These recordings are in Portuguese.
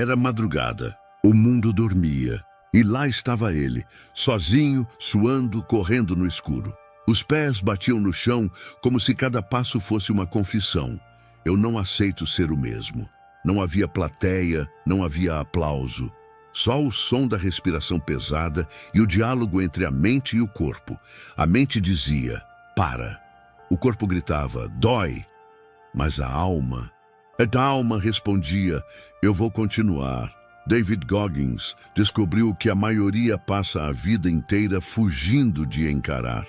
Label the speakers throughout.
Speaker 1: Era madrugada, o mundo dormia, e lá estava ele, sozinho, suando, correndo no escuro. Os pés batiam no chão como se cada passo fosse uma confissão. Eu não aceito ser o mesmo. Não havia plateia, não havia aplauso. Só o som da respiração pesada e o diálogo entre a mente e o corpo. A mente dizia, para. O corpo gritava, dói. Mas a alma respondia, eu vou continuar. David Goggins descobriu que a maioria passa a vida inteira fugindo de encarar.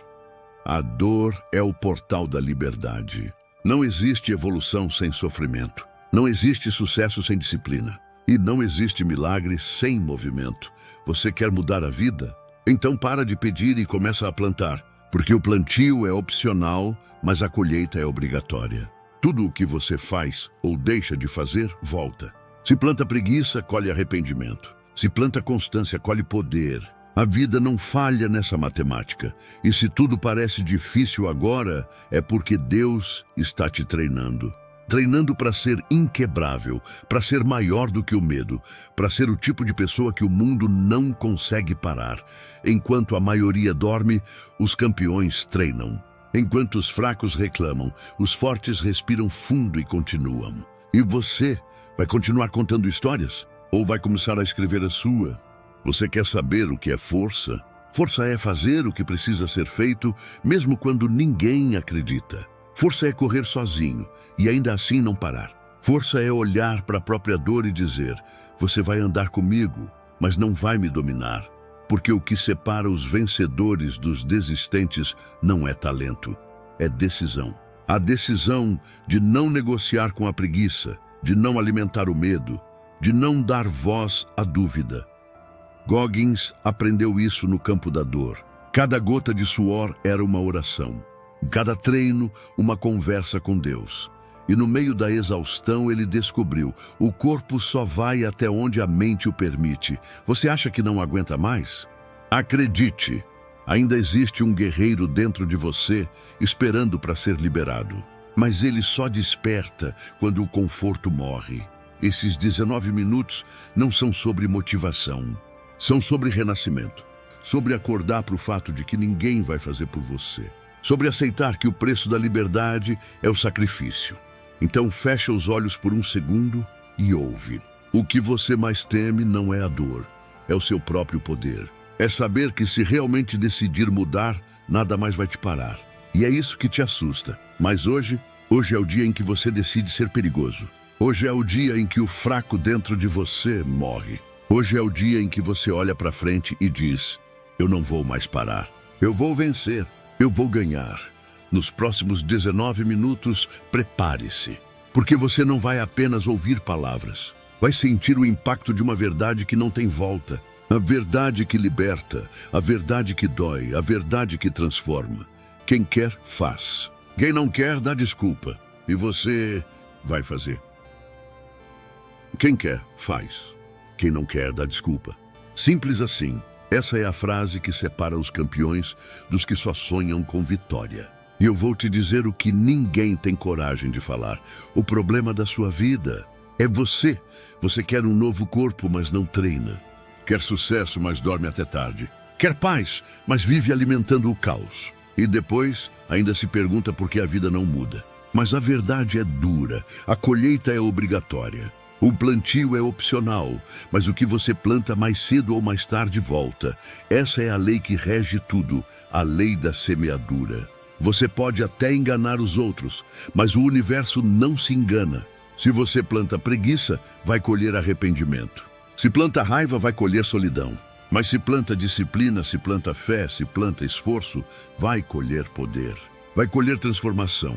Speaker 1: A dor é o portal da liberdade. Não existe evolução sem sofrimento. Não existe sucesso sem disciplina. E não existe milagre sem movimento. Você quer mudar a vida? Então para de pedir e começa a plantar. Porque o plantio é opcional, mas a colheita é obrigatória. Tudo o que você faz ou deixa de fazer, volta. Se planta preguiça, colhe arrependimento. Se planta constância, colhe poder. A vida não falha nessa matemática. E se tudo parece difícil agora, é porque Deus está te treinando. Treinando para ser inquebrável, para ser maior do que o medo, para ser o tipo de pessoa que o mundo não consegue parar. Enquanto a maioria dorme, os campeões treinam. Enquanto os fracos reclamam, os fortes respiram fundo e continuam. E você vai continuar contando histórias? Ou vai começar a escrever a sua? Você quer saber o que é força? Força é fazer o que precisa ser feito, mesmo quando ninguém acredita. Força é correr sozinho e ainda assim não parar. Força é olhar para a própria dor e dizer, você vai andar comigo, mas não vai me dominar. Porque o que separa os vencedores dos desistentes não é talento, é decisão. A decisão de não negociar com a preguiça, de não alimentar o medo, de não dar voz à dúvida. Goggins aprendeu isso no campo da dor. Cada gota de suor era uma oração. Cada treino, uma conversa com Deus. E no meio da exaustão ele descobriu, o corpo só vai até onde a mente o permite. Você acha que não aguenta mais? Acredite, ainda existe um guerreiro dentro de você esperando para ser liberado. Mas ele só desperta quando o conforto morre. Esses 19 minutos não são sobre motivação. São sobre renascimento, sobre acordar para o fato de que ninguém vai fazer por você, sobre aceitar que o preço da liberdade é o sacrifício. Então fecha os olhos por um segundo e ouve. O que você mais teme não é a dor, é o seu próprio poder. É saber que se realmente decidir mudar, nada mais vai te parar. E é isso que te assusta. Mas hoje é o dia em que você decide ser perigoso. Hoje é o dia em que o fraco dentro de você morre. Hoje é o dia em que você olha para frente e diz, eu não vou mais parar. Eu vou vencer. Eu vou ganhar. Nos próximos 19 minutos, prepare-se. Porque você não vai apenas ouvir palavras. Vai sentir o impacto de uma verdade que não tem volta. A verdade que liberta, a verdade que dói, a verdade que transforma. Quem quer, faz. Quem não quer, dá desculpa. E você vai fazer. Quem quer, faz. Quem não quer, dá desculpa. Simples assim. Essa é a frase que separa os campeões dos que só sonham com vitória. E eu vou te dizer o que ninguém tem coragem de falar. O problema da sua vida é você. Você quer um novo corpo, mas não treina. Quer sucesso, mas dorme até tarde. Quer paz, mas vive alimentando o caos. E depois ainda se pergunta por que a vida não muda. Mas a verdade é dura. A colheita é obrigatória. O plantio é opcional, mas o que você planta mais cedo ou mais tarde volta. Essa é a lei que rege tudo, a lei da semeadura. Você pode até enganar os outros, mas o universo não se engana. Se você planta preguiça, vai colher arrependimento. Se planta raiva, vai colher solidão. Mas se planta disciplina, se planta fé, se planta esforço, vai colher poder. Vai colher transformação.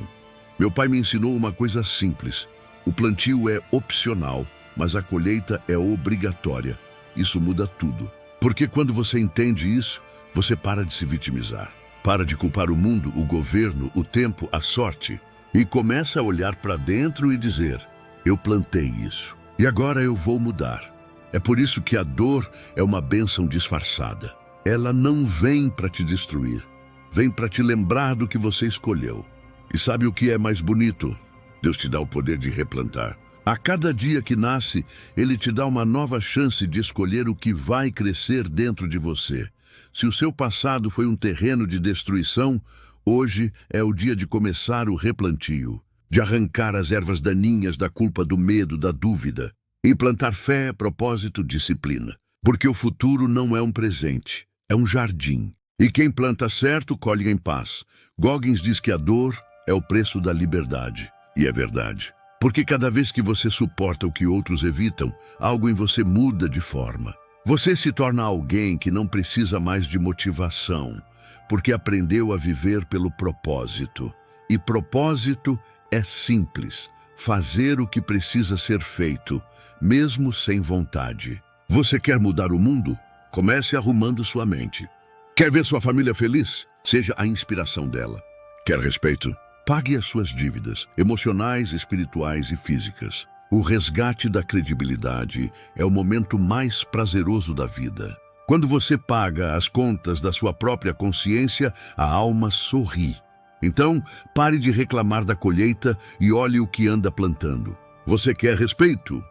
Speaker 1: Meu pai me ensinou uma coisa simples. O plantio é opcional, mas a colheita é obrigatória. Isso muda tudo. Porque quando você entende isso, você para de se vitimizar. Para de culpar o mundo, o governo, o tempo, a sorte. E começa a olhar para dentro e dizer, eu plantei isso. E agora eu vou mudar. É por isso que a dor é uma bênção disfarçada. Ela não vem para te destruir. Vem para te lembrar do que você escolheu. E sabe o que é mais bonito? Deus te dá o poder de replantar. A cada dia que nasce, ele te dá uma nova chance de escolher o que vai crescer dentro de você. Se o seu passado foi um terreno de destruição, hoje é o dia de começar o replantio, de arrancar as ervas daninhas da culpa, do medo, da dúvida, e plantar fé, propósito, disciplina. Porque o futuro não é um presente, é um jardim. E quem planta certo, colhe em paz. Goggins diz que a dor é o preço da liberdade. E é verdade. Porque cada vez que você suporta o que outros evitam, algo em você muda de forma. Você se torna alguém que não precisa mais de motivação, porque aprendeu a viver pelo propósito. E propósito é simples, fazer o que precisa ser feito, mesmo sem vontade. Você quer mudar o mundo? Comece arrumando sua mente. Quer ver sua família feliz? Seja a inspiração dela. Quer respeito? Pague as suas dívidas, emocionais, espirituais e físicas. O resgate da credibilidade é o momento mais prazeroso da vida. Quando você paga as contas da sua própria consciência, a alma sorri. Então, pare de reclamar da colheita e olhe o que anda plantando. Você quer respeito?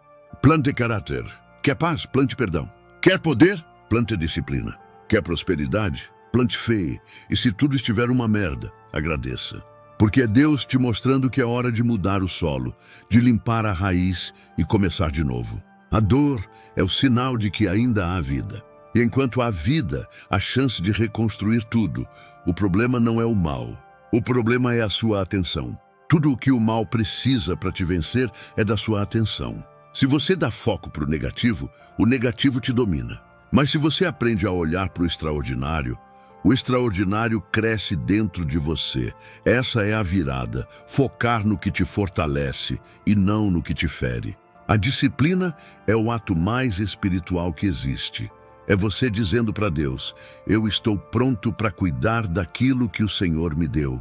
Speaker 1: Plante caráter. Quer paz? Plante perdão. Quer poder? Plante disciplina. Quer prosperidade? Plante fé. E se tudo estiver uma merda, agradeça. Porque é Deus te mostrando que é hora de mudar o solo, de limpar a raiz e começar de novo. A dor é o sinal de que ainda há vida. E enquanto há vida, há chance de reconstruir tudo. O problema não é o mal. O problema é a sua atenção. Tudo o que o mal precisa para te vencer é da sua atenção. Se você dá foco para o negativo te domina. Mas se você aprende a olhar para o extraordinário cresce dentro de você. Essa é a virada, focar no que te fortalece e não no que te fere. A disciplina é o ato mais espiritual que existe. É você dizendo para Deus, eu estou pronto para cuidar daquilo que o Senhor me deu.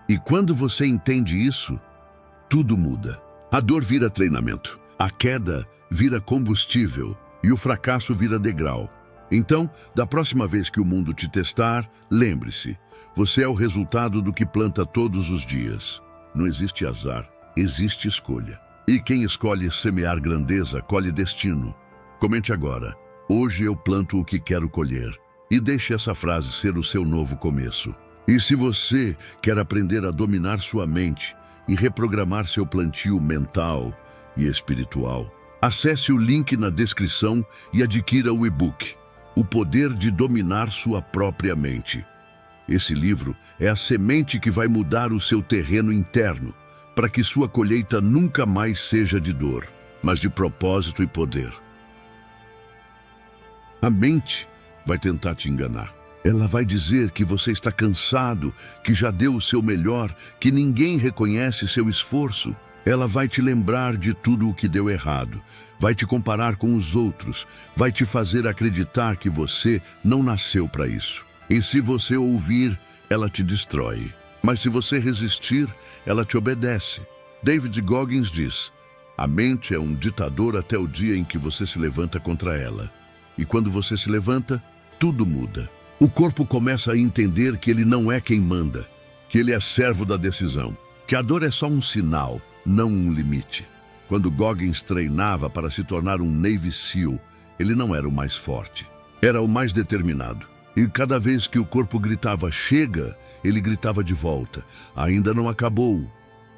Speaker 1: E quando você entende isso, tudo muda. A dor vira treinamento, a queda vira combustível e o fracasso vira degrau. Então, da próxima vez que o mundo te testar, lembre-se, você é o resultado do que planta todos os dias. Não existe azar, existe escolha. E quem escolhe semear grandeza, colhe destino. Comente agora, hoje eu planto o que quero colher. E deixe essa frase ser o seu novo começo. E se você quer aprender a dominar sua mente e reprogramar seu plantio mental e espiritual, acesse o link na descrição e adquira o e-book. O poder de dominar sua própria mente. Esse livro é a semente que vai mudar o seu terreno interno, para que sua colheita nunca mais seja de dor, mas de propósito e poder. A mente vai tentar te enganar. Ela vai dizer que você está cansado, que já deu o seu melhor, que ninguém reconhece seu esforço. Ela vai te lembrar de tudo o que deu errado, vai te comparar com os outros, vai te fazer acreditar que você não nasceu para isso. E se você ouvir, ela te destrói. Mas se você resistir, ela te obedece. David Goggins diz, a mente é um ditador até o dia em que você se levanta contra ela. E quando você se levanta, tudo muda. O corpo começa a entender que ele não é quem manda, que ele é servo da decisão, que a dor é só um sinal, não um limite. Quando Goggins treinava para se tornar um Navy SEAL, ele não era o mais forte, era o mais determinado. E cada vez que o corpo gritava, chega, ele gritava de volta, ainda não acabou.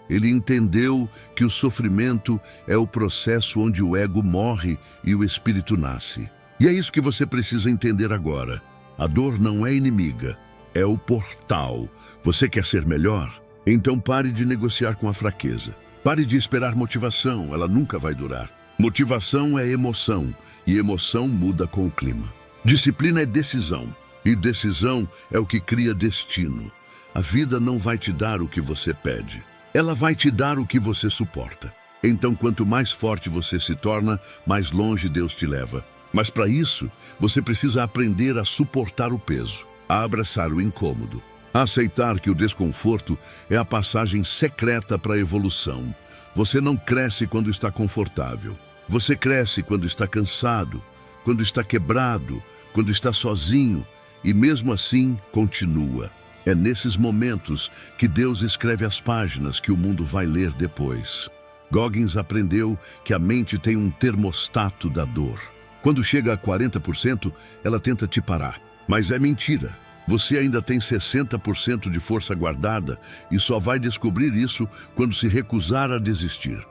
Speaker 1: Ele entendeu que o sofrimento é o processo onde o ego morre e o espírito nasce. E é isso que você precisa entender agora. A dor não é inimiga, é o portal. Você quer ser melhor? Então pare de negociar com a fraqueza. Pare de esperar motivação, ela nunca vai durar. Motivação é emoção, e emoção muda com o clima. Disciplina é decisão, e decisão é o que cria destino. A vida não vai te dar o que você pede, ela vai te dar o que você suporta. Então, quanto mais forte você se torna, mais longe Deus te leva. Mas para isso, você precisa aprender a suportar o peso, a abraçar o incômodo. Aceitar que o desconforto é a passagem secreta para a evolução. Você não cresce quando está confortável. Você cresce quando está cansado, quando está quebrado, quando está sozinho e mesmo assim continua. É nesses momentos que Deus escreve as páginas que o mundo vai ler depois. Goggins aprendeu que a mente tem um termostato da dor. Quando chega a 40%, ela tenta te parar. Mas é mentira. Você ainda tem 60% de força guardada e só vai descobrir isso quando se recusar a desistir.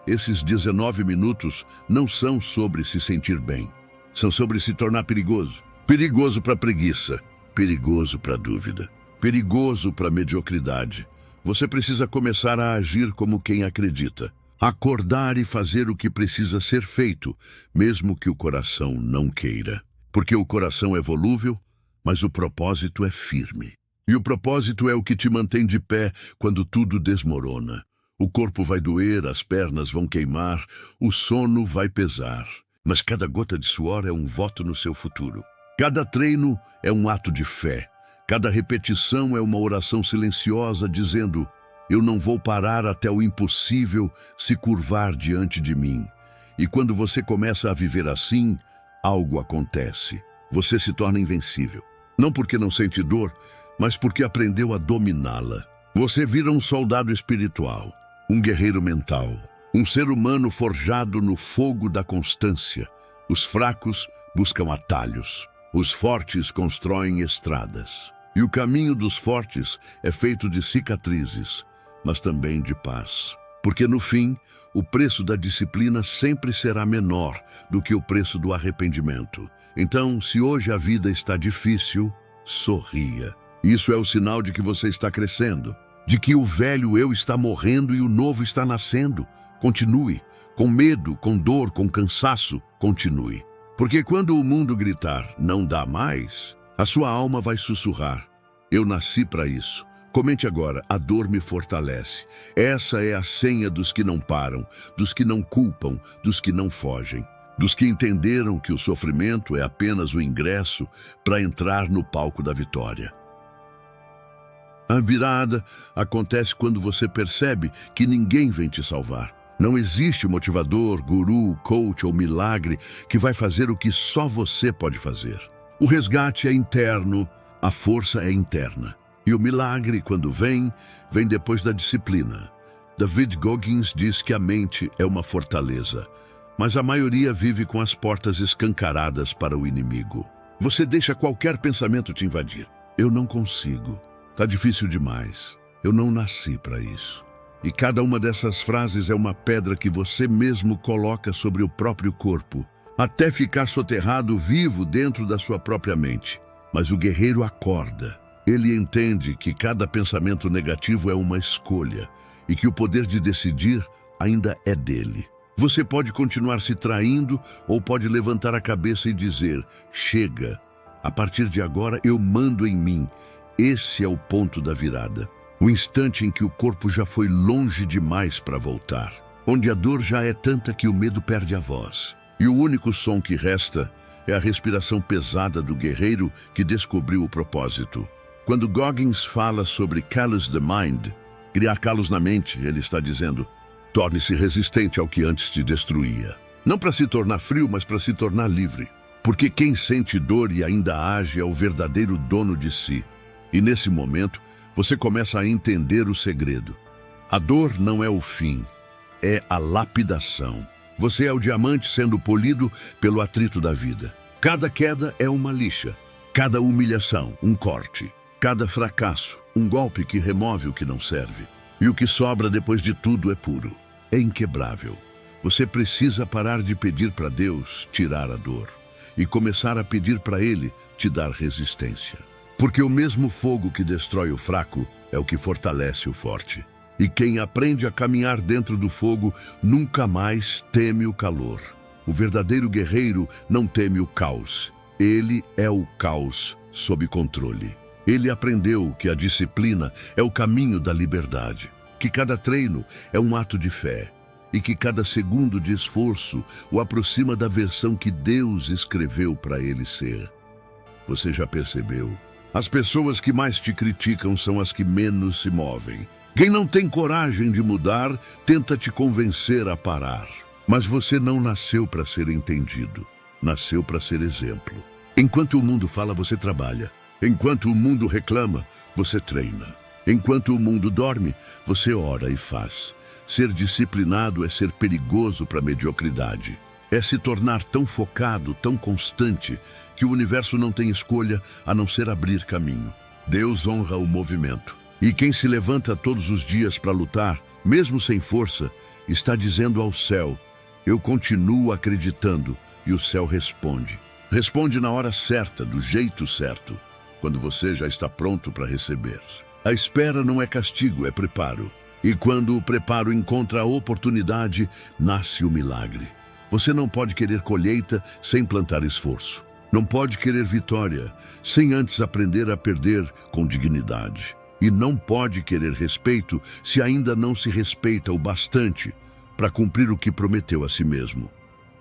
Speaker 1: Esses 19 minutos não são sobre se sentir bem. São sobre se tornar perigoso. Perigoso para a preguiça. Perigoso para a dúvida. Perigoso para a mediocridade. Você precisa começar a agir como quem acredita. Acordar e fazer o que precisa ser feito, mesmo que o coração não queira. Porque o coração é volúvel, mas o propósito é firme. E o propósito é o que te mantém de pé quando tudo desmorona. O corpo vai doer, as pernas vão queimar, o sono vai pesar. Mas cada gota de suor é um voto no seu futuro. Cada treino é um ato de fé. Cada repetição é uma oração silenciosa dizendo: eu não vou parar até o impossível se curvar diante de mim. E quando você começa a viver assim, algo acontece. Você se torna invencível. Não porque não sente dor, mas porque aprendeu a dominá-la. Você vira um soldado espiritual, um guerreiro mental, um ser humano forjado no fogo da constância. Os fracos buscam atalhos. Os fortes constroem estradas. E o caminho dos fortes é feito de cicatrizes, mas também de paz. Porque no fim, o preço da disciplina sempre será menor do que o preço do arrependimento. Então, se hoje a vida está difícil, sorria. Isso é o sinal de que você está crescendo, de que o velho eu está morrendo e o novo está nascendo. Continue. Com medo, com dor, com cansaço, continue. Porque quando o mundo gritar, não dá mais, a sua alma vai sussurrar: eu nasci para isso. Comente agora: a dor me fortalece. Essa é a senha dos que não param, dos que não culpam, dos que não fogem, dos que entenderam que o sofrimento é apenas o ingresso para entrar no palco da vitória. A virada acontece quando você percebe que ninguém vem te salvar. Não existe motivador, guru, coach ou milagre que vai fazer o que só você pode fazer. O resgate é interno, a força é interna. E o milagre, quando vem, vem depois da disciplina. David Goggins diz que a mente é uma fortaleza, mas a maioria vive com as portas escancaradas para o inimigo. Você deixa qualquer pensamento te invadir. Eu não consigo. Tá difícil demais. Eu não nasci para isso. E cada uma dessas frases é uma pedra que você mesmo coloca sobre o próprio corpo, até ficar soterrado vivo dentro da sua própria mente. Mas o guerreiro acorda. Ele entende que cada pensamento negativo é uma escolha e que o poder de decidir ainda é dele. Você pode continuar se traindo ou pode levantar a cabeça e dizer: chega, a partir de agora eu mando em mim. Esse é o ponto da virada. O instante em que o corpo já foi longe demais para voltar, onde a dor já é tanta que o medo perde a voz. E o único som que resta é a respiração pesada do guerreiro que descobriu o propósito. Quando Goggins fala sobre callous the mind, criar calos na mente, ele está dizendo: torne-se resistente ao que antes te destruía. Não para se tornar frio, mas para se tornar livre. Porque quem sente dor e ainda age é o verdadeiro dono de si. E nesse momento, você começa a entender o segredo. A dor não é o fim, é a lapidação. Você é o diamante sendo polido pelo atrito da vida. Cada queda é uma lixa, cada humilhação, um corte, cada fracasso, um golpe que remove o que não serve. E o que sobra depois de tudo é puro, é inquebrável. Você precisa parar de pedir para Deus tirar a dor e começar a pedir para Ele te dar resistência. Porque o mesmo fogo que destrói o fraco é o que fortalece o forte. E quem aprende a caminhar dentro do fogo nunca mais teme o calor. O verdadeiro guerreiro não teme o caos. Ele é o caos sob controle. Ele aprendeu que a disciplina é o caminho da liberdade, que cada treino é um ato de fé e que cada segundo de esforço o aproxima da versão que Deus escreveu para ele ser. Você já percebeu? As pessoas que mais te criticam são as que menos se movem. Quem não tem coragem de mudar, tenta te convencer a parar. Mas você não nasceu para ser entendido. Nasceu para ser exemplo. Enquanto o mundo fala, você trabalha. Enquanto o mundo reclama, você treina. Enquanto o mundo dorme, você ora e faz. Ser disciplinado é ser perigoso para a mediocridade. É se tornar tão focado, tão constante, que o universo não tem escolha a não ser abrir caminho. Deus honra o movimento. E quem se levanta todos os dias para lutar, mesmo sem força, está dizendo ao céu: eu continuo acreditando, e o céu responde. Responde na hora certa, do jeito certo, quando você já está pronto para receber. A espera não é castigo, é preparo. E quando o preparo encontra a oportunidade, nasce o milagre. Você não pode querer colheita sem plantar esforço. Não pode querer vitória sem antes aprender a perder com dignidade. E não pode querer respeito se ainda não se respeita o bastante para cumprir o que prometeu a si mesmo.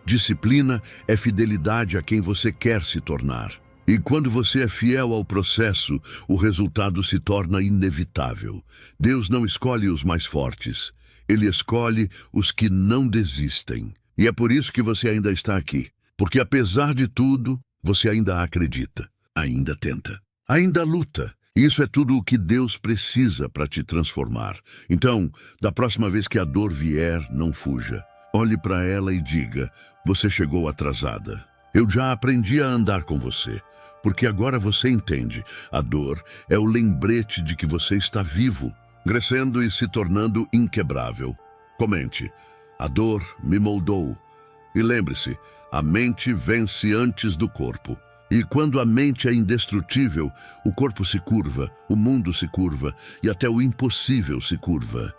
Speaker 1: Disciplina é fidelidade a quem você quer se tornar. E quando você é fiel ao processo, o resultado se torna inevitável. Deus não escolhe os mais fortes. Ele escolhe os que não desistem. E é por isso que você ainda está aqui. Porque apesar de tudo, você ainda acredita, ainda tenta, ainda luta. Isso é tudo o que Deus precisa para te transformar. Então, da próxima vez que a dor vier, não fuja. Olhe para ela e diga: você chegou atrasada. Eu já aprendi a andar com você. Porque agora você entende, a dor é o lembrete de que você está vivo, crescendo e se tornando inquebrável. Comente: a dor me moldou. E lembre-se, a mente vence antes do corpo. E quando a mente é indestrutível, o corpo se curva, o mundo se curva e até o impossível se curva.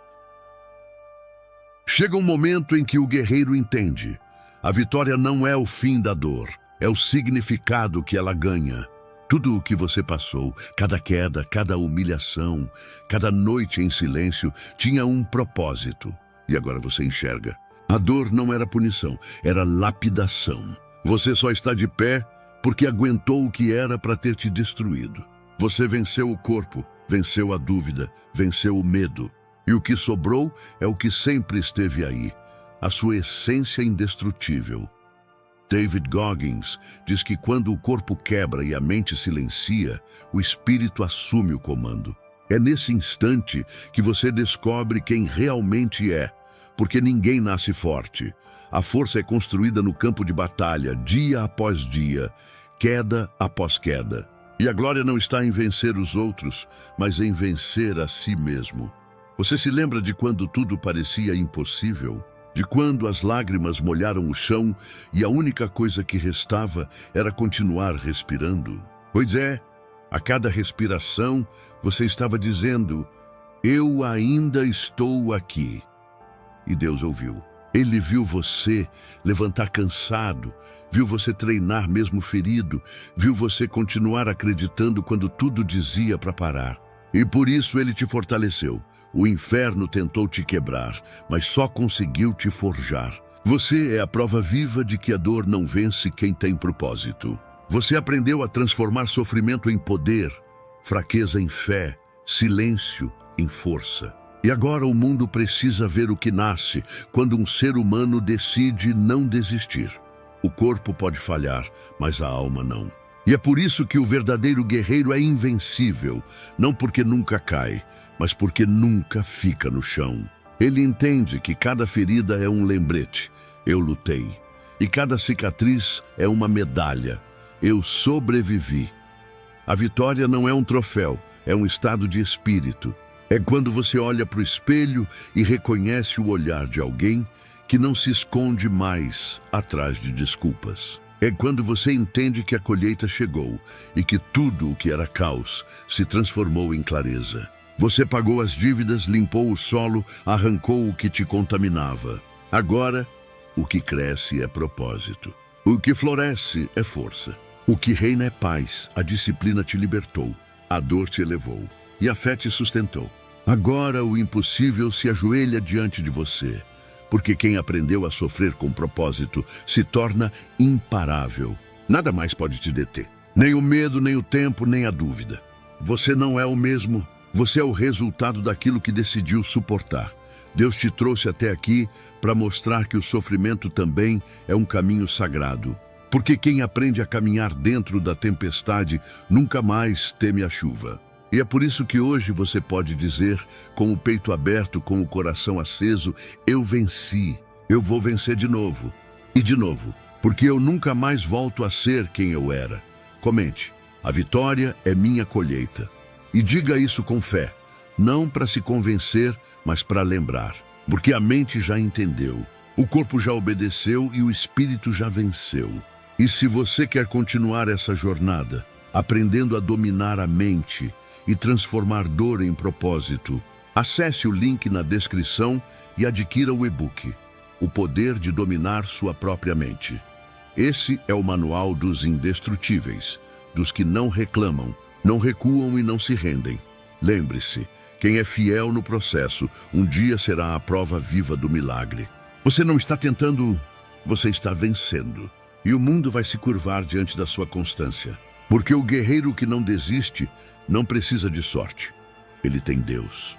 Speaker 1: Chega um momento em que o guerreiro entende: a vitória não é o fim da dor, é o significado que ela ganha. Tudo o que você passou, cada queda, cada humilhação, cada noite em silêncio, tinha um propósito. E agora você enxerga. A dor não era punição, era lapidação. Você só está de pé porque aguentou o que era para ter te destruído. Você venceu o corpo, venceu a dúvida, venceu o medo. E o que sobrou é o que sempre esteve aí, a sua essência indestrutível. David Goggins diz que quando o corpo quebra e a mente silencia, o espírito assume o comando. É nesse instante que você descobre quem realmente é, porque ninguém nasce forte. A força é construída no campo de batalha, dia após dia, queda após queda. E a glória não está em vencer os outros, mas em vencer a si mesmo. Você se lembra de quando tudo parecia impossível? De quando as lágrimas molharam o chão e a única coisa que restava era continuar respirando? Pois é, a cada respiração você estava dizendo: eu ainda estou aqui. E Deus ouviu. Ele viu você levantar cansado, viu você treinar mesmo ferido, viu você continuar acreditando quando tudo dizia para parar. E por isso ele te fortaleceu. O inferno tentou te quebrar, mas só conseguiu te forjar. Você é a prova viva de que a dor não vence quem tem propósito. Você aprendeu a transformar sofrimento em poder, fraqueza em fé, silêncio em força. E agora o mundo precisa ver o que nasce quando um ser humano decide não desistir. O corpo pode falhar, mas a alma não. E é por isso que o verdadeiro guerreiro é invencível, não porque nunca cai, mas porque nunca fica no chão. Ele entende que cada ferida é um lembrete: eu lutei. E cada cicatriz é uma medalha: eu sobrevivi. A vitória não é um troféu, é um estado de espírito. É quando você olha para o espelho e reconhece o olhar de alguém que não se esconde mais atrás de desculpas. É quando você entende que a colheita chegou e que tudo o que era caos se transformou em clareza. Você pagou as dívidas, limpou o solo, arrancou o que te contaminava. Agora, o que cresce é propósito. O que floresce é força. O que reina é paz. A disciplina te libertou. A dor te elevou. E a fé te sustentou. Agora o impossível se ajoelha diante de você. Porque quem aprendeu a sofrer com propósito se torna imparável. Nada mais pode te deter. Nem o medo, nem o tempo, nem a dúvida. Você não é o mesmo. Você é o resultado daquilo que decidiu suportar. Deus te trouxe até aqui para mostrar que o sofrimento também é um caminho sagrado. Porque quem aprende a caminhar dentro da tempestade nunca mais teme a chuva. E é por isso que hoje você pode dizer, com o peito aberto, com o coração aceso: eu venci, eu vou vencer de novo. E de novo, porque eu nunca mais volto a ser quem eu era. Comente: a vitória é minha colheita. E diga isso com fé, não para se convencer, mas para lembrar. Porque a mente já entendeu, o corpo já obedeceu e o espírito já venceu. E se você quer continuar essa jornada, aprendendo a dominar a mente e transformar dor em propósito, acesse o link na descrição e adquira o e-book O Poder de Dominar Sua Própria Mente. Esse é o manual dos indestrutíveis, dos que não reclamam, não recuam e não se rendem. Lembre-se, quem é fiel no processo, um dia será a prova viva do milagre. Você não está tentando, você está vencendo. E o mundo vai se curvar diante da sua constância. Porque o guerreiro que não desiste não precisa de sorte. Ele tem Deus.